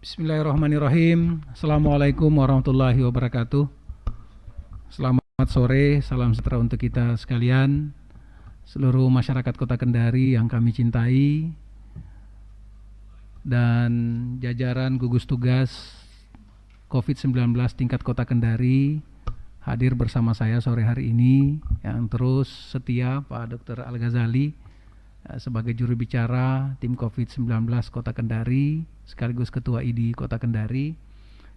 Bismillahirrahmanirrahim. Assalamualaikum warahmatullahi wabarakatuh. Selamat sore, salam sejahtera untuk kita sekalian, seluruh masyarakat Kota Kendari yang kami cintai, dan jajaran gugus tugas COVID-19 tingkat Kota Kendari hadir bersama saya sore hari ini, yang terus setia Pak Dr. Al-Ghazali sebagai juru bicara tim COVID-19 Kota Kendari sekaligus Ketua ID Kota Kendari.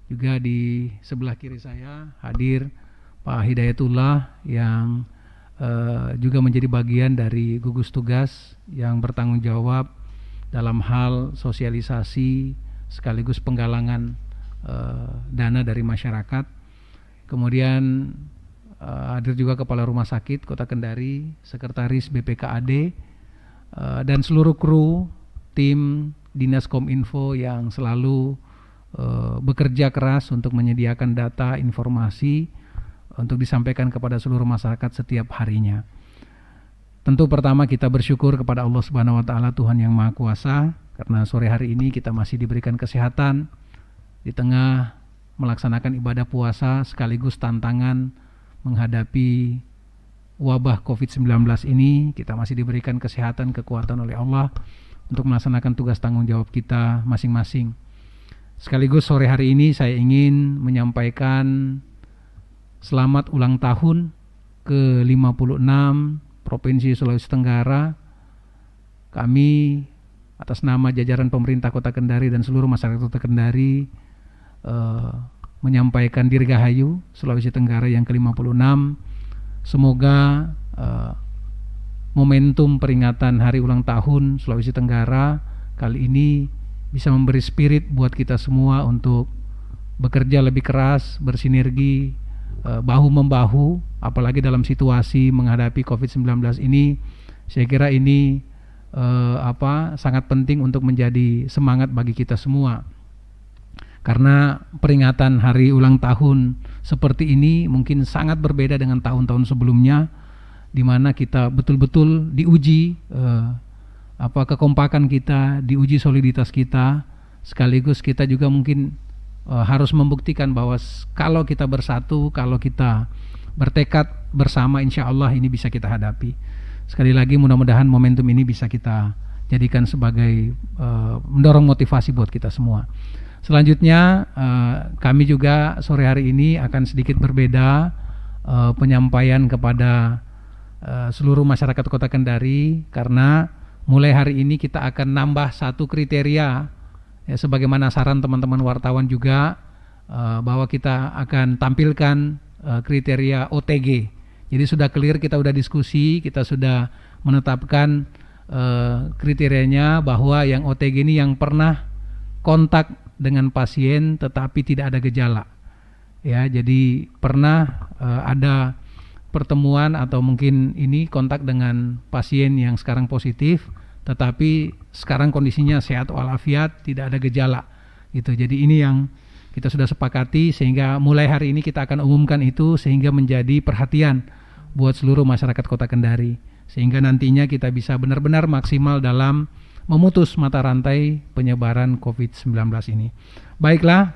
Juga di sebelah kiri saya hadir Pak Hidayatullah yang juga menjadi bagian dari gugus tugas yang bertanggung jawab dalam hal sosialisasi sekaligus penggalangan dana dari masyarakat. Kemudian hadir juga Kepala Rumah Sakit Kota Kendari, Sekretaris BPKAD, dan seluruh kru tim Dinas Kominfo yang selalu bekerja keras untuk menyediakan data informasi untuk disampaikan kepada seluruh masyarakat setiap harinya. Tentu pertama kita bersyukur kepada Allah Subhanahu wa taala, Tuhan yang Maha Kuasa, karena sore hari ini kita masih diberikan kesehatan di tengah melaksanakan ibadah puasa sekaligus tantangan menghadapi wabah COVID-19 ini. Kita masih diberikan kesehatan, kekuatan oleh Allah untuk melaksanakan tugas tanggung jawab kita masing-masing. Sekaligus sore hari ini saya ingin menyampaikan selamat ulang tahun ke-56 Provinsi Sulawesi Tenggara. Kami atas nama jajaran pemerintah Kota Kendari dan seluruh masyarakat Kota Kendari menyampaikan Dirgahayu Sulawesi Tenggara yang ke-56. Semoga momentum peringatan hari ulang tahun Sulawesi Tenggara kali ini bisa memberi spirit buat kita semua untuk bekerja lebih keras, bersinergi, bahu-membahu, apalagi dalam situasi menghadapi COVID-19 ini. Saya kira ini sangat penting untuk menjadi semangat bagi kita semua. Karena peringatan hari ulang tahun seperti ini mungkin sangat berbeda dengan tahun-tahun sebelumnya, di mana kita betul-betul diuji kekompakan kita, diuji soliditas kita, sekaligus kita juga mungkin harus membuktikan bahwa kalau kita bersatu, kalau kita bertekad bersama, insya Allah ini bisa kita hadapi. Sekali lagi mudah-mudahan momentum ini bisa kita jadikan sebagai mendorong motivasi buat kita semua. Selanjutnya kami juga sore hari ini akan sedikit berbeda penyampaian kepada seluruh masyarakat Kota Kendari, karena mulai hari ini kita akan nambah satu kriteria, ya, sebagaimana saran teman-teman wartawan juga, bahwa kita akan tampilkan kriteria OTG. Jadi sudah clear, kita sudah diskusi, kita sudah menetapkan kriterianya bahwa yang OTG ini yang pernah kontak dengan pasien tetapi tidak ada gejala, ya. Jadi pernah ada pertemuan atau mungkin ini kontak dengan pasien yang sekarang positif tetapi sekarang kondisinya sehat walafiat, tidak ada gejala gitu. Jadi ini yang kita sudah sepakati, sehingga mulai hari ini kita akan umumkan itu sehingga menjadi perhatian buat seluruh masyarakat Kota Kendari, sehingga nantinya kita bisa benar-benar maksimal dalam memutus mata rantai penyebaran COVID-19 ini. Baiklah,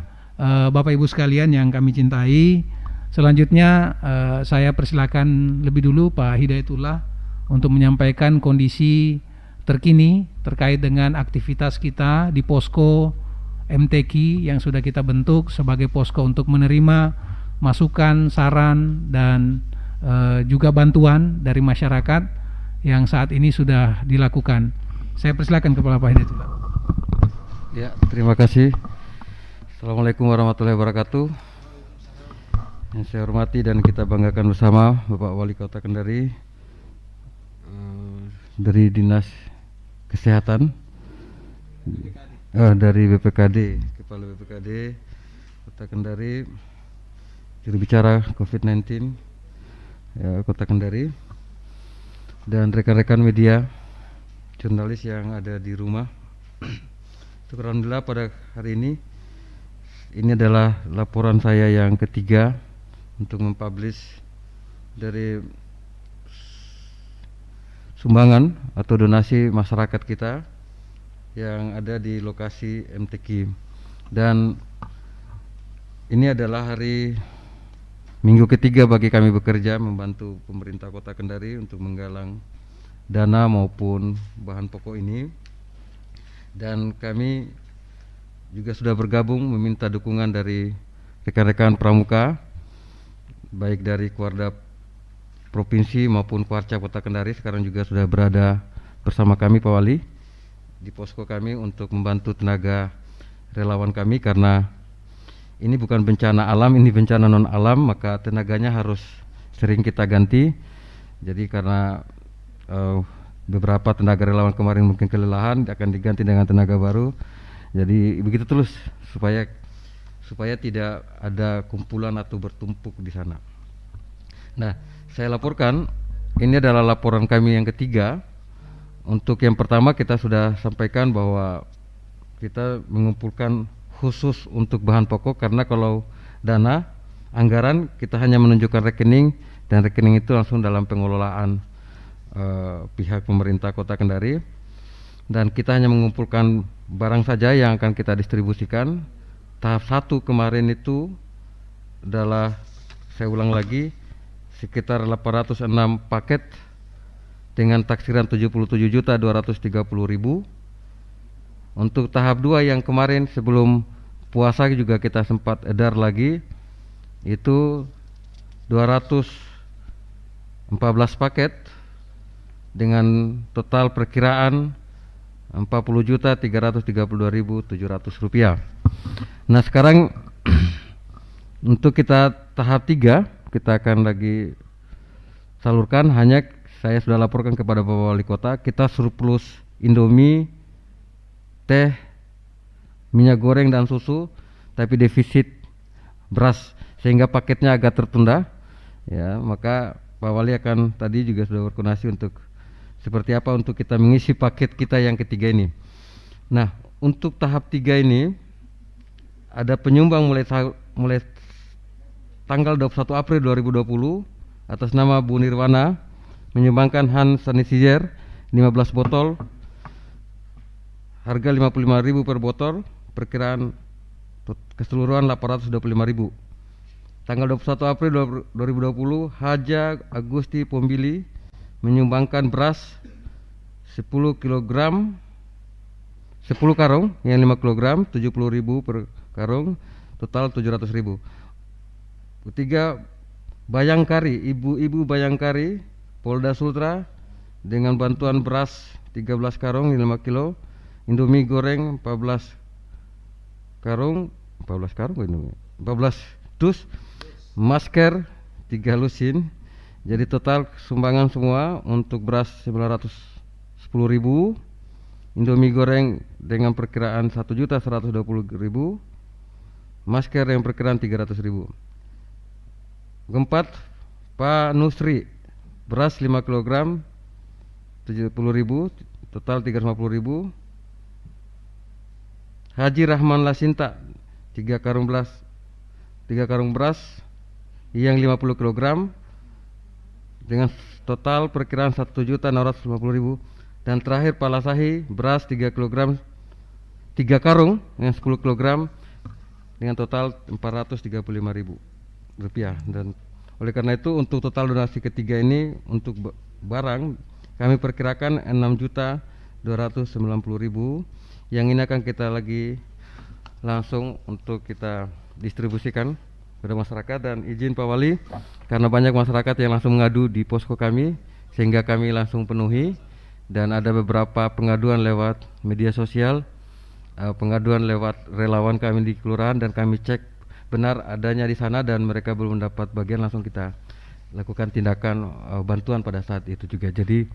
Bapak Ibu sekalian yang kami cintai, selanjutnya saya persilakan lebih dulu Pak Hidayatullah untuk menyampaikan kondisi terkini terkait dengan aktivitas kita di posko MTQ yang sudah kita bentuk sebagai posko untuk menerima masukan, saran, dan juga bantuan dari masyarakat yang saat ini sudah dilakukan. Saya persilakan Kepala Pak Hidayatullah. Ya, terima kasih. Assalamualaikum warahmatullahi wabarakatuh. Yang saya hormati dan kita banggakan bersama Bapak Wali Kota Kendari, dari Dinas Kesehatan, dari BPKD, Kepala BPKD Kota Kendari, juru bicara COVID-19 ya, Kota Kendari, dan rekan-rekan media, jurnalis yang ada di rumah. Alhamdulillah pada hari ini adalah laporan saya yang ketiga untuk mempublish dari sumbangan atau donasi masyarakat kita yang ada di lokasi MTQ Dan ini adalah hari minggu ketiga bagi kami bekerja membantu pemerintah Kota Kendari untuk menggalang dana maupun bahan pokok ini. Dan kami juga sudah bergabung meminta dukungan dari rekan-rekan pramuka, baik dari Kuarda Provinsi maupun Kuarca Kota Kendari. Sekarang juga sudah berada bersama kami Pak Wali di posko kami untuk membantu tenaga relawan kami, karena ini bukan bencana alam, ini bencana non alam, maka tenaganya harus sering kita ganti. Jadi karena beberapa tenaga relawan kemarin mungkin kelelahan, akan diganti dengan tenaga baru. Jadi begitu terus supaya tidak ada kumpulan atau bertumpuk di sana. Nah, saya laporkan, ini adalah laporan kami yang ketiga. Untuk yang pertama kita sudah sampaikan bahwa kita mengumpulkan khusus untuk bahan pokok, karena kalau dana anggaran kita hanya menunjukkan rekening, dan rekening itu langsung dalam pengelolaan pihak pemerintah Kota Kendari, dan kita hanya mengumpulkan barang saja yang akan kita distribusikan. Tahap 1 kemarin itu adalah, saya ulang lagi, sekitar 806 paket dengan taksiran 77.230.000. Untuk tahap 2 yang kemarin sebelum puasa juga kita sempat edar lagi, itu 214 paket dengan total perkiraan 40.332.700 rupiah. Nah, sekarang untuk kita tahap 3 kita akan lagi salurkan. Hanya saya sudah laporkan kepada Bapak Wali Kota, kita surplus Indomie, teh, minyak goreng dan susu, tapi defisit beras sehingga paketnya agak tertunda. Ya, maka Pak Wali akan tadi juga sudah berkoordinasi untuk seperti apa untuk kita mengisi paket kita yang ketiga ini. Nah, untuk tahap 3 ini ada penyumbang mulai tanggal 21 April 2020 atas nama Bu Nirwana menyumbangkan hand sanitizer 15 botol, harga 55.000 per botol, perkiraan keseluruhan 825.000. Tanggal 21 April 2020 Haja Agusti Pombili menyumbangkan beras 10 karung yang 5 kg, 70.000 per karung, total 700.000. Ketiga, Bayangkari, ibu-ibu Bayangkari Polda Sultra dengan bantuan beras 13 karung 5 kilo, Indomie goreng 14 dus, masker 3 lusin. Jadi total sumbangan semua untuk beras 910.000, Indomie goreng dengan perkiraan 1.120.000, masker yang perkiraan 300.000. Keempat, Pak Nusri, beras 5 kg 70.000, total 350.000. Haji Rahman Lasinta 3 karung beras yang 50 kg dengan total perkiraan 1.650.000. Dan terakhir Pak Lasahi, beras 3 karung dengan 10 kg dengan total 435.000 rupiah. Dan oleh karena itu untuk total donasi ketiga ini untuk barang kami perkirakan 6.290.000. Yang ini akan kita lagi langsung untuk kita distribusikan kepada masyarakat. Dan izin Pak Wali, karena banyak masyarakat yang langsung mengadu di posko kami sehingga kami langsung penuhi, dan ada beberapa pengaduan lewat media sosial, pengaduan lewat relawan kami di kelurahan, dan kami cek benar adanya di sana dan mereka belum mendapat bagian, langsung kita lakukan tindakan bantuan pada saat itu juga. Jadi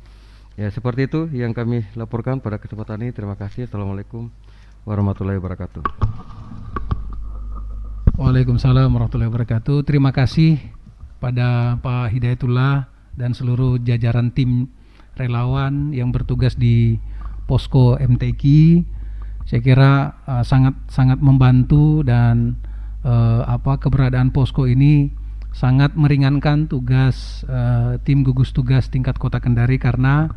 ya seperti itu yang kami laporkan pada kesempatan ini. Terima kasih. Assalamualaikum warahmatullahi wabarakatuh. Waalaikumsalam warahmatullahi wabarakatuh. Terima kasih pada Pak Hidayatullah dan seluruh jajaran tim relawan yang bertugas di posko MTQ. Saya kira sangat membantu, dan keberadaan posko ini sangat meringankan tugas tim gugus tugas tingkat Kota Kendari, karena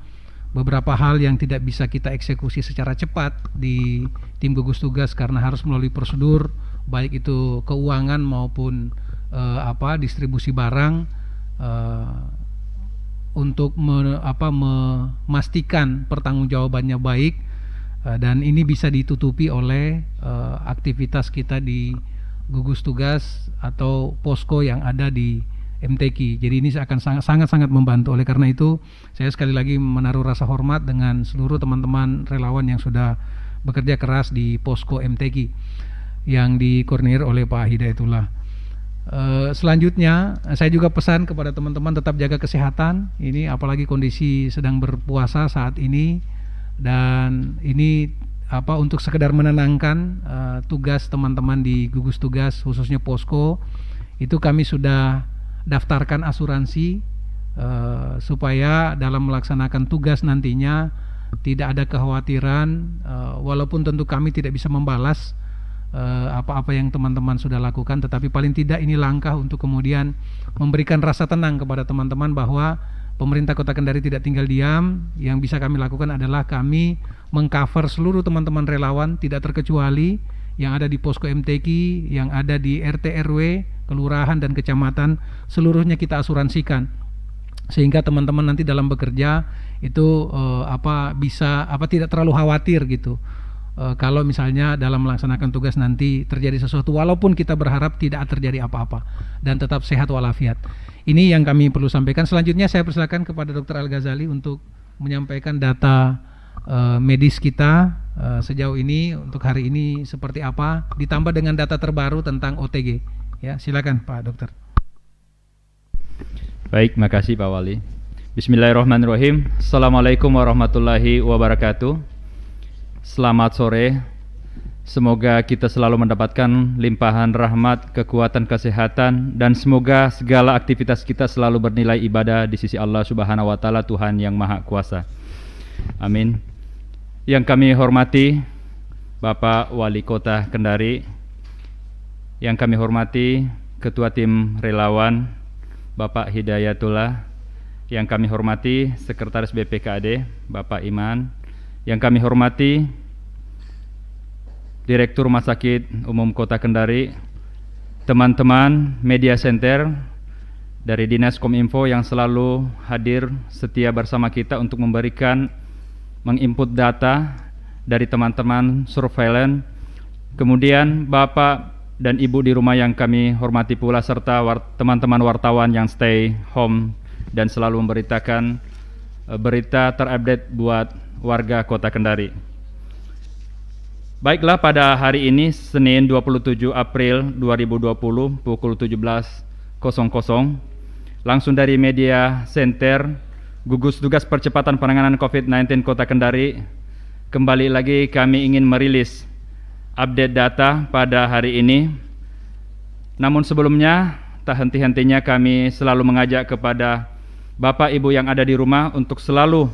beberapa hal yang tidak bisa kita eksekusi secara cepat di tim gugus tugas karena harus melalui prosedur, baik itu keuangan maupun distribusi barang, untuk memastikan pertanggungjawabannya baik, dan ini bisa ditutupi oleh aktivitas kita di gugus tugas atau posko yang ada di MTQ. Jadi ini akan sangat-sangat membantu. Oleh karena itu, saya sekali lagi menaruh rasa hormat dengan seluruh teman-teman relawan yang sudah bekerja keras di posko MTQ yang dikoordinir oleh Pak Hidayatullah. Selanjutnya, saya juga pesan kepada teman-teman tetap jaga kesehatan. Ini apalagi kondisi sedang berpuasa saat ini, dan ini untuk sekedar menenangkan tugas teman-teman di gugus tugas khususnya posko. Itu kami sudah daftarkan asuransi supaya dalam melaksanakan tugas nantinya tidak ada kekhawatiran, walaupun tentu kami tidak bisa membalas apa-apa yang teman-teman sudah lakukan, tetapi paling tidak ini langkah untuk kemudian memberikan rasa tenang kepada teman-teman bahwa pemerintah Kota Kendari tidak tinggal diam. Yang bisa kami lakukan adalah kami mengcover seluruh teman-teman relawan tidak terkecuali yang ada di posko MTQ, yang ada di RT RW, kelurahan dan kecamatan, seluruhnya kita asuransikan sehingga teman-teman nanti dalam bekerja itu tidak terlalu khawatir gitu. Kalau misalnya dalam melaksanakan tugas nanti terjadi sesuatu, walaupun kita berharap tidak terjadi apa-apa dan tetap sehat walafiat. Ini yang kami perlu sampaikan. Selanjutnya saya persilakan kepada Dr. Al-Ghazali untuk menyampaikan data medis kita sejauh ini untuk hari ini seperti apa, ditambah dengan data terbaru tentang OTG. Ya, silakan Pak Dokter. Baik, makasih Pak Wali. Bismillahirrahmanirrahim. Assalamualaikum warahmatullahi wabarakatuh. Selamat sore. Semoga kita selalu mendapatkan limpahan rahmat, kekuatan, kesehatan, dan semoga segala aktivitas kita selalu bernilai ibadah di sisi Allah Subhanahu wa Ta'ala, Tuhan yang Maha Kuasa. Amin. Yang kami hormati Bapak Wali Kota Kendari, yang kami hormati Ketua Tim Relawan Bapak Hidayatullah, yang kami hormati Sekretaris BPKAD Bapak Iman, yang kami hormati Direktur Rumah Sakit Umum Kota Kendari, teman-teman media center dari Dinas Kominfo yang selalu hadir setia bersama kita untuk menginput data dari teman-teman surveillance, kemudian Bapak dan Ibu di rumah yang kami hormati pula, serta teman-teman wartawan yang stay home dan selalu memberitakan berita terupdate buat warga Kota Kendari. Baiklah, pada hari ini Senin 27 April 2020 pukul 17.00 langsung dari media center Gugus Tugas Percepatan Penanganan COVID-19 Kota Kendari, kembali lagi kami ingin merilis update data pada hari ini. Namun sebelumnya, tak henti-hentinya kami selalu mengajak kepada Bapak Ibu yang ada di rumah untuk selalu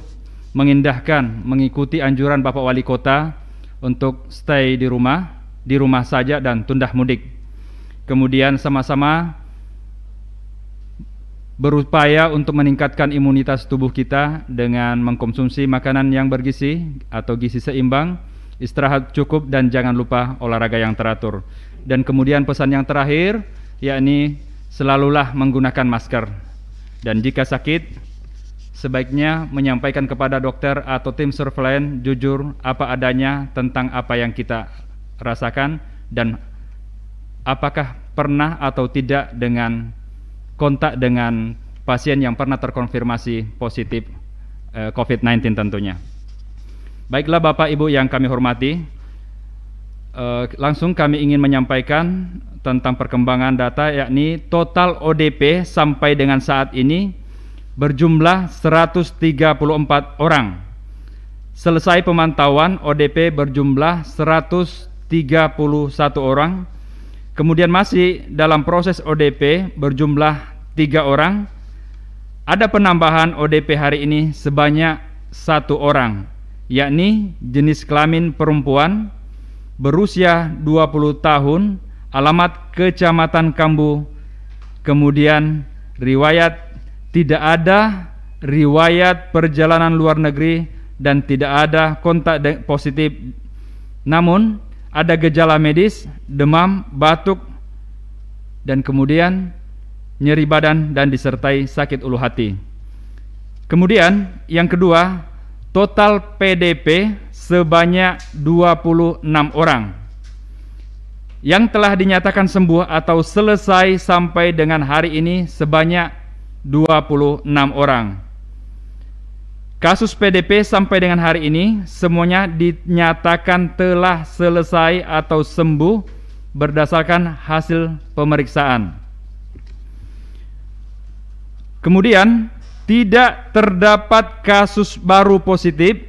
mengikuti anjuran Bapak Wali Kota untuk stay di rumah saja dan tunda mudik. Kemudian sama-sama berupaya untuk meningkatkan imunitas tubuh kita dengan mengkonsumsi makanan yang bergizi atau gizi seimbang, istirahat cukup, dan jangan lupa olahraga yang teratur. Dan kemudian pesan yang terakhir, yakni selalulah menggunakan masker. Dan jika sakit, sebaiknya menyampaikan kepada dokter atau tim surveillance jujur apa adanya tentang apa yang kita rasakan dan apakah pernah atau tidak dengan kontak dengan pasien yang pernah terkonfirmasi positif COVID-19 tentunya. Baiklah Bapak Ibu yang kami hormati, langsung kami ingin menyampaikan tentang perkembangan data, yakni total ODP sampai dengan saat ini berjumlah 134 orang. Selesai pemantauan, ODP berjumlah 131 orang. Kemudian masih dalam proses ODP berjumlah 3 orang. Ada penambahan ODP hari ini sebanyak 1 orang, yakni jenis kelamin perempuan, berusia 20 tahun, alamat Kecamatan Kambu, kemudian riwayat tidak ada riwayat perjalanan luar negeri, dan tidak ada kontak positif. Namun ada gejala medis, demam, batuk, dan kemudian nyeri badan dan disertai sakit ulu hati. Kemudian yang kedua, total PDP sebanyak 26 orang yang telah dinyatakan sembuh atau selesai sampai dengan hari ini sebanyak 26 orang. Kasus PDP sampai dengan hari ini semuanya dinyatakan telah selesai atau sembuh berdasarkan hasil pemeriksaan. Kemudian tidak terdapat kasus baru positif.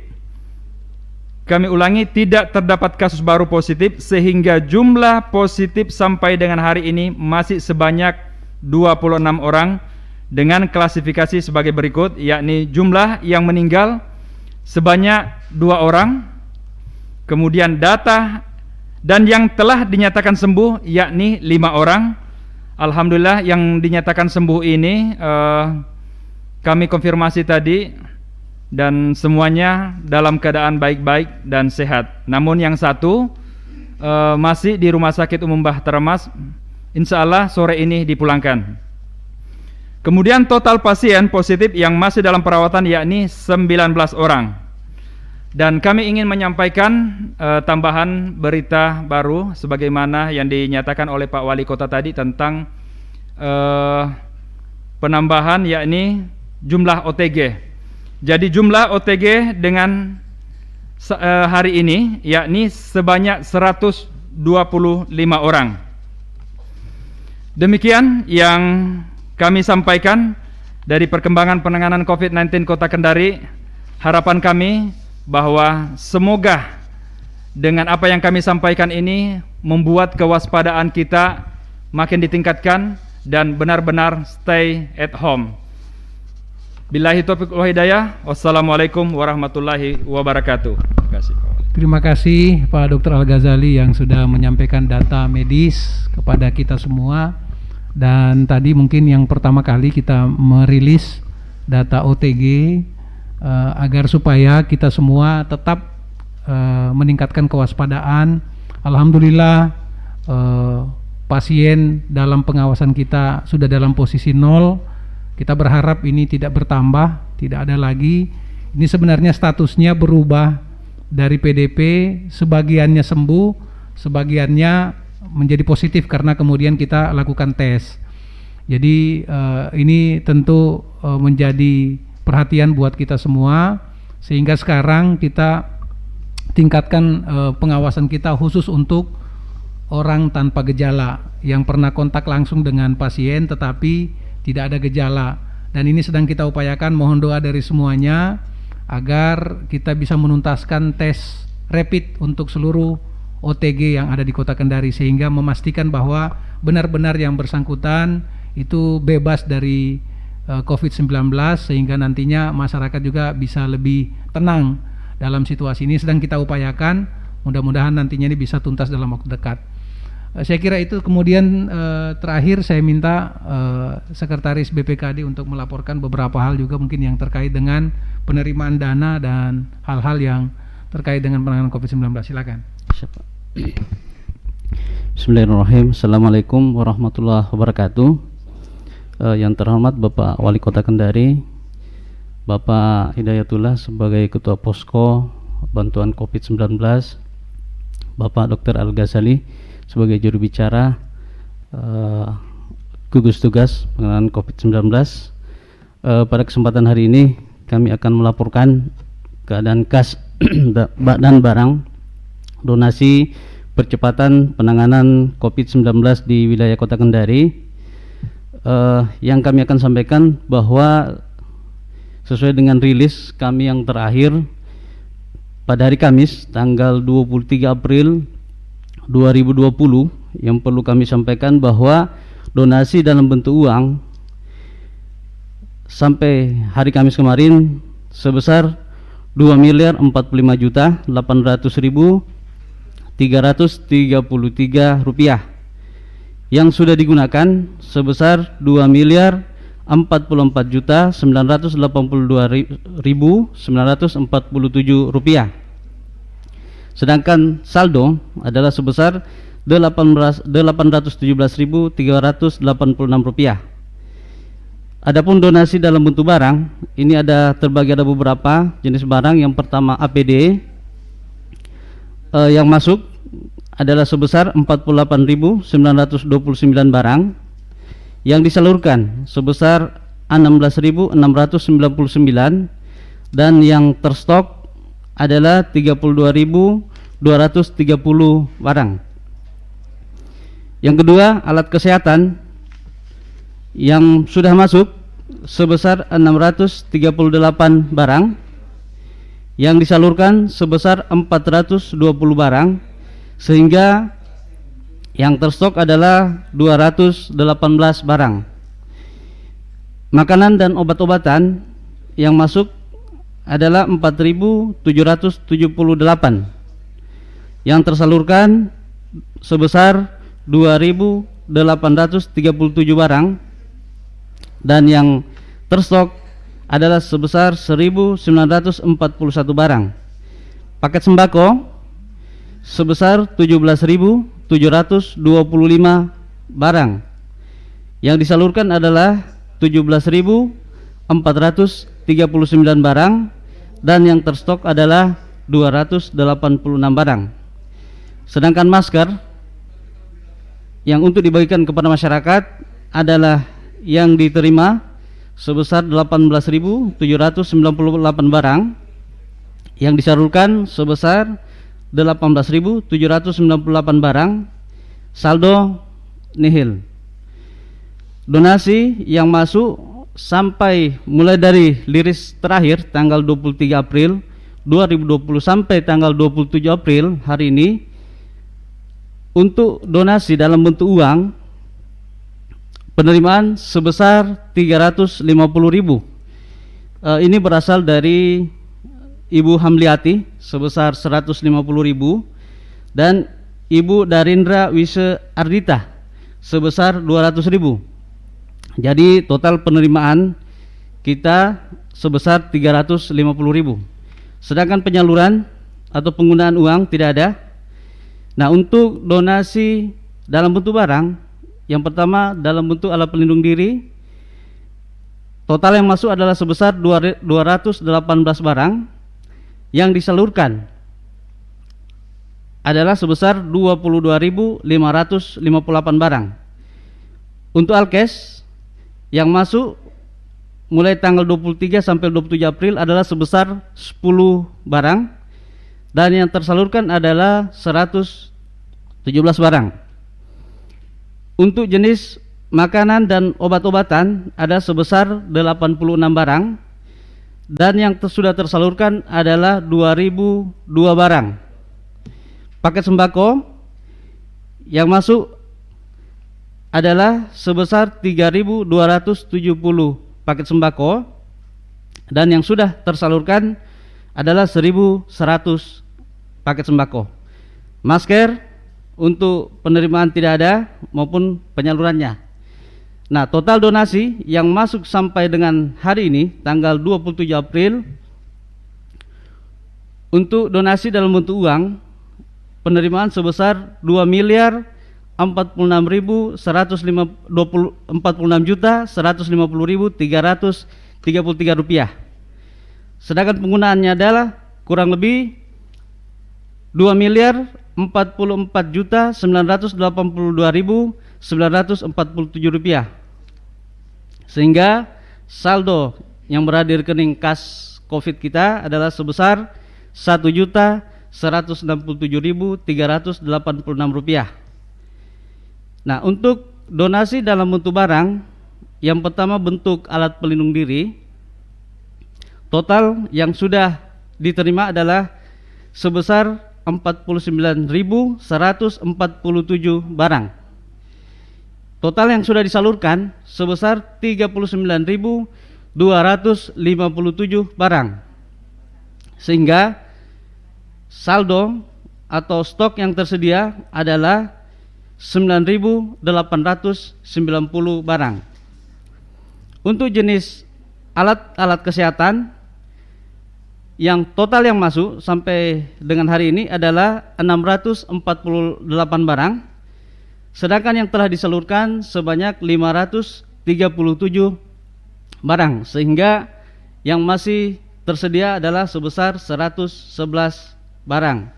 Kami ulangi, tidak terdapat kasus baru positif, sehingga jumlah positif sampai dengan hari ini masih sebanyak 26 orang dengan klasifikasi sebagai berikut, yakni jumlah yang meninggal sebanyak 2 orang, kemudian data dan yang telah dinyatakan sembuh yakni 5 orang. Alhamdulillah yang dinyatakan sembuh ini kami konfirmasi tadi dan semuanya dalam keadaan baik-baik dan sehat. Namun yang satu masih di Rumah Sakit Umum Bahtera Mas, insya Allah sore ini dipulangkan. Kemudian total pasien positif yang masih dalam perawatan yakni 19 orang. Dan kami ingin menyampaikan tambahan berita baru sebagaimana yang dinyatakan oleh Pak Wali Kota tadi tentang penambahan yakni jumlah OTG. Jadi jumlah OTG dengan hari ini yakni sebanyak 125 orang. Demikian yang kami sampaikan dari perkembangan penanganan COVID-19 Kota Kendari. Harapan kami bahwa semoga dengan apa yang kami sampaikan ini membuat kewaspadaan kita makin ditingkatkan dan benar-benar stay at home. Billahi taufiq wal hidayah. Wassalamualaikum warahmatullahi wabarakatuh. Terima kasih. Terima kasih Pak Dr. Al-Ghazali yang sudah menyampaikan data medis kepada kita semua. Dan tadi mungkin yang pertama kali kita merilis data OTG agar supaya kita semua tetap meningkatkan kewaspadaan. Alhamdulillah pasien dalam pengawasan kita sudah dalam posisi 0. Kita berharap ini tidak bertambah, tidak ada lagi. Ini sebenarnya statusnya berubah dari PDP, sebagiannya sembuh, sebagiannya menjadi positif karena kemudian kita lakukan tes. Jadi ini tentu menjadi perhatian buat kita semua, sehingga sekarang kita tingkatkan pengawasan kita khusus untuk orang tanpa gejala yang pernah kontak langsung dengan pasien tetapi tidak ada gejala. Dan ini sedang kita upayakan, mohon doa dari semuanya agar kita bisa menuntaskan tes rapid untuk seluruh OTG yang ada di Kota Kendari, sehingga memastikan bahwa benar-benar yang bersangkutan itu bebas dari COVID-19, sehingga nantinya masyarakat juga bisa lebih tenang dalam situasi ini. Sedang kita upayakan, mudah-mudahan nantinya ini bisa tuntas dalam waktu dekat. Saya kira itu. Kemudian terakhir saya minta Sekretaris BPKD untuk melaporkan beberapa hal juga mungkin yang terkait dengan penerimaan dana dan hal-hal yang terkait dengan penanganan COVID-19. Silakan. Bismillahirrahmanirrahim. Assalamualaikum warahmatullahi wabarakatuh. Yang terhormat Bapak Wali Kota Kendari, Bapak Hidayatullah sebagai Ketua Posko Bantuan COVID-19, Bapak Dr. Al-Ghazali sebagai juru bicara gugus tugas penanganan COVID-19. Pada kesempatan hari ini kami akan melaporkan keadaan kas dan barang donasi percepatan penanganan COVID-19 di wilayah Kota Kendari. Yang kami akan sampaikan bahwa sesuai dengan rilis kami yang terakhir pada hari Kamis tanggal 23 April 2020, yang perlu kami sampaikan bahwa donasi dalam bentuk uang sampai hari Kamis kemarin sebesar 2.045.800.333 rupiah, yang sudah digunakan sebesar 2.046.800.000 44.982.947 rupiah. Sedangkan saldo adalah sebesar 817.386 rupiah. Adapun donasi dalam bentuk barang, ini terbagi ada beberapa jenis barang. Yang pertama APD, yang masuk adalah sebesar 48.929 barang, yang disalurkan sebesar 16.699, dan yang terstok adalah 32.230 barang. Yang kedua, alat kesehatan yang sudah masuk sebesar 638 barang, yang disalurkan sebesar 420 barang, sehingga yang terstok adalah 218 barang. Makanan dan obat-obatan yang masuk adalah 4.778, yang tersalurkan sebesar 2.837 barang, dan yang terstok adalah sebesar 1.941 barang. Paket sembako sebesar 17.725 barang, yang disalurkan adalah 17.439 barang, dan yang terstok adalah 286 barang. Sedangkan masker yang untuk dibagikan kepada masyarakat adalah yang diterima sebesar 18.798 barang, yang disalurkan sebesar 18.798 barang, saldo nihil. Donasi yang masuk sampai mulai dari liris terakhir tanggal 23 April 2020 sampai tanggal 27 April hari ini, untuk donasi dalam bentuk uang penerimaan sebesar 350.000. Ini berasal dari Ibu Hamliati sebesar 150.000, dan Ibu Darindra Wise Ardita sebesar 200.000. Jadi total penerimaan kita sebesar 350.000. Sedangkan penyaluran atau penggunaan uang tidak ada. Nah, untuk donasi dalam bentuk barang, yang pertama dalam bentuk alat pelindung diri, total yang masuk adalah sebesar 218 barang, yang disalurkan adalah sebesar 22.558 barang. Untuk alkes yang masuk mulai tanggal 23 sampai 27 April adalah sebesar 10 barang, dan yang tersalurkan adalah 117 barang. Untuk jenis makanan dan obat-obatan ada sebesar 86 barang, dan yang sudah tersalurkan adalah 2.002 barang. Paket sembako yang masuk adalah sebesar 3.270 paket sembako, dan yang sudah tersalurkan adalah 1.100 paket sembako. Masker untuk penerimaan tidak ada maupun penyalurannya. Nah, total donasi yang masuk sampai dengan hari ini tanggal 27 April untuk donasi dalam bentuk uang penerimaan sebesar 2.046.150.333 rupiah. Sedangkan penggunaannya adalah kurang lebih 2.044.982.947 rupiah. Sehingga saldo yang berada di rekening kas COVID kita adalah sebesar 1.167.386 rupiah. Nah, untuk donasi dalam bentuk barang, yang pertama bentuk alat pelindung diri, total yang sudah diterima adalah sebesar 49.147 barang. Total yang sudah disalurkan sebesar 39.257 barang. Sehingga saldo atau stok yang tersedia adalah 9.890 barang. Untuk jenis alat-alat kesehatan yang total yang masuk sampai dengan hari ini adalah 648 barang, sedangkan yang telah disalurkan sebanyak 537 barang, sehingga yang masih tersedia adalah sebesar 111 barang.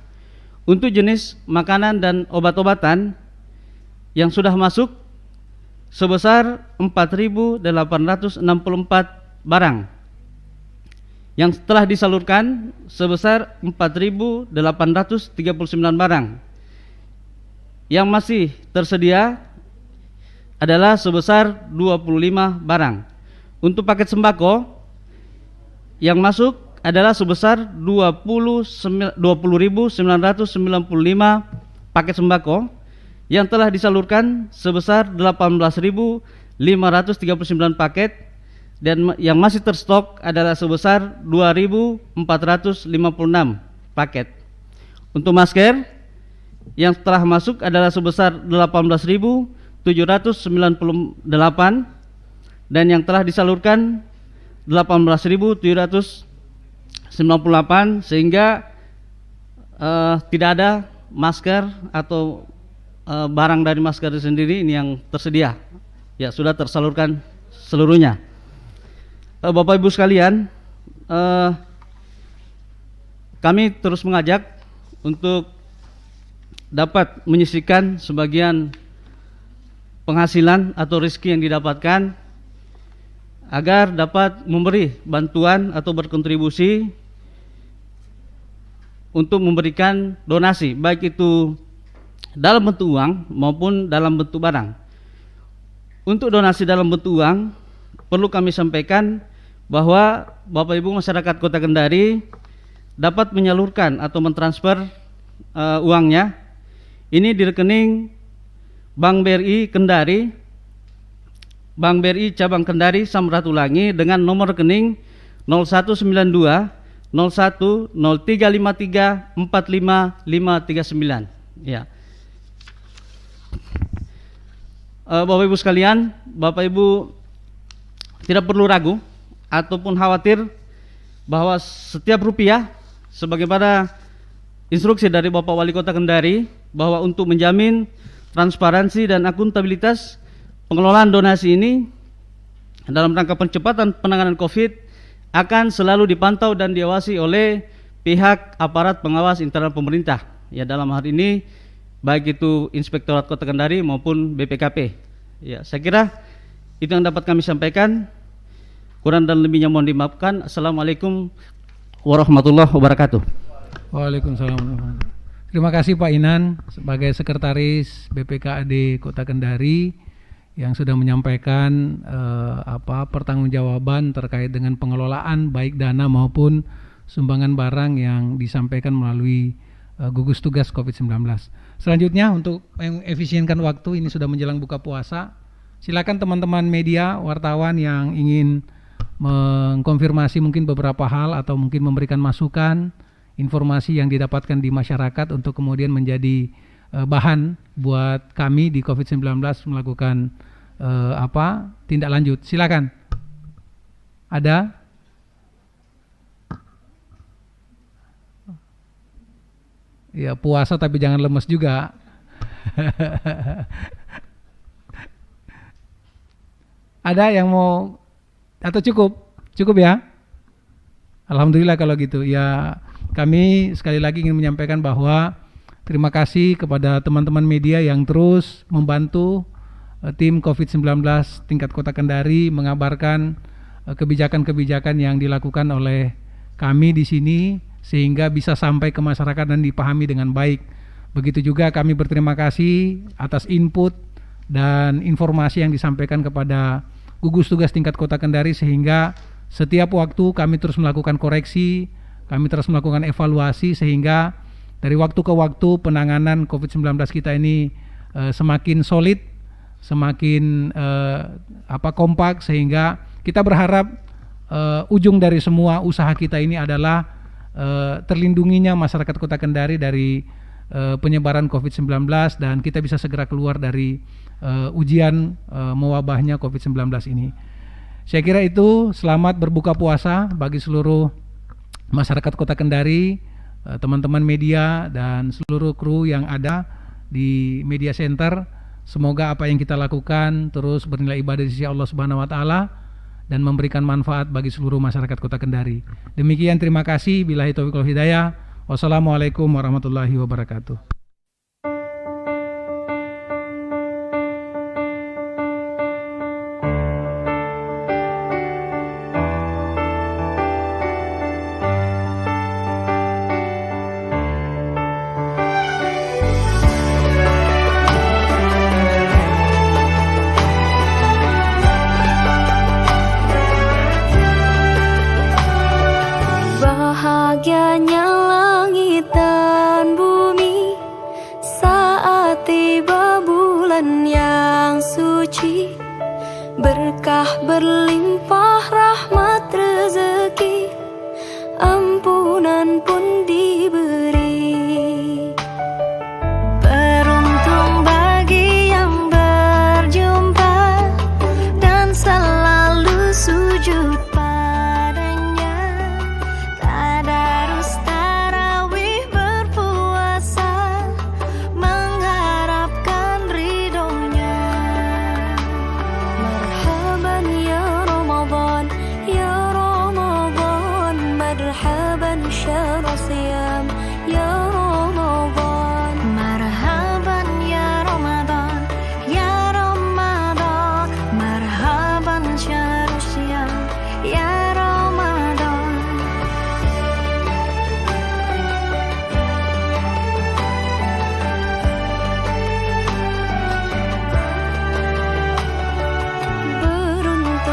Untuk jenis makanan dan obat-obatan yang sudah masuk sebesar 4.864 barang, yang telah disalurkan sebesar 4.839 barang, yang masih tersedia adalah sebesar 25 barang. Untuk paket sembako yang masuk adalah sebesar 20.995 paket sembako, yang telah disalurkan sebesar 18.539 paket, dan yang masih terstok adalah sebesar 2.456 paket. Untuk masker yang telah masuk adalah sebesar 18.798, dan yang telah disalurkan 18.798, sehingga tidak ada masker atau barang dari masker sendiri ini yang tersedia, ya sudah tersalurkan seluruhnya. Bapak Ibu sekalian, kami terus mengajak untuk dapat menyisihkan sebagian penghasilan atau rezeki yang didapatkan agar dapat memberi bantuan atau berkontribusi untuk memberikan donasi, baik itu dalam bentuk uang maupun dalam bentuk barang. Untuk donasi dalam bentuk uang, perlu kami sampaikan bahwa Bapak Ibu masyarakat Kota Kendari dapat menyalurkan atau mentransfer uangnya ini di rekening Bank BRI Kendari, Bank BRI Cabang Kendari Samratulangi, dengan nomor rekening 0192 01 0353 45539. Ya. Bapak Ibu sekalian, Bapak Ibu tidak perlu ragu ataupun khawatir bahwa setiap rupiah, sebagaimana instruksi dari Bapak Wali Kota Kendari, bahwa untuk menjamin transparansi dan akuntabilitas pengelolaan donasi ini dalam rangka percepatan penanganan COVID akan selalu dipantau dan diawasi oleh pihak aparat pengawas internal pemerintah. Ya, dalam hal ini baik itu Inspektorat Kota Kendari maupun BPKP. Ya, saya kira itu yang dapat kami sampaikan. Kurang dan lebihnya mohon dimaafkan. Assalamualaikum warahmatullahi wabarakatuh. Waalaikumsalam. Terima kasih Pak Inan sebagai Sekretaris BPKAD Kota Kendari yang sudah menyampaikan pertanggungjawaban terkait dengan pengelolaan baik dana maupun sumbangan barang yang disampaikan melalui gugus tugas COVID-19. Selanjutnya, untuk mengefisienkan waktu, ini sudah menjelang buka puasa. Silakan teman-teman media, wartawan yang ingin mengkonfirmasi mungkin beberapa hal atau mungkin memberikan masukan, informasi yang didapatkan di masyarakat untuk kemudian menjadi bahan buat kami di COVID-19 melakukan tindak lanjut. Silakan. Ada? Ya, puasa tapi jangan lemes juga. Ada yang mau atau cukup? Cukup ya? Alhamdulillah kalau gitu. Ya, kami sekali lagi ingin menyampaikan bahwa terima kasih kepada teman-teman media yang terus membantu tim COVID-19 tingkat Kota Kendari mengabarkan kebijakan-kebijakan yang dilakukan oleh kami di sini sehingga bisa sampai ke masyarakat dan dipahami dengan baik. Begitu juga kami berterima kasih atas input dan informasi yang disampaikan kepada gugus tugas tingkat Kota Kendari, sehingga setiap waktu kami terus melakukan koreksi, kami terus melakukan evaluasi, sehingga dari waktu ke waktu penanganan COVID-19 kita ini semakin solid, semakin kompak, sehingga kita berharap ujung dari semua usaha kita ini adalah terlindunginya masyarakat Kota Kendari dari penyebaran COVID-19 dan kita bisa segera keluar dari ujian mewabahnya COVID-19 ini. Saya kira itu. Selamat berbuka puasa bagi seluruh masyarakat Kota Kendari, teman-teman media dan seluruh kru yang ada di media center. Semoga apa yang kita lakukan terus bernilai ibadah di sisi Allah Subhanahu wa taala dan memberikan manfaat bagi seluruh masyarakat Kota Kendari. Demikian, terima kasih. Billahi taufiq wal hidayah. Wassalamualaikum warahmatullahi wabarakatuh.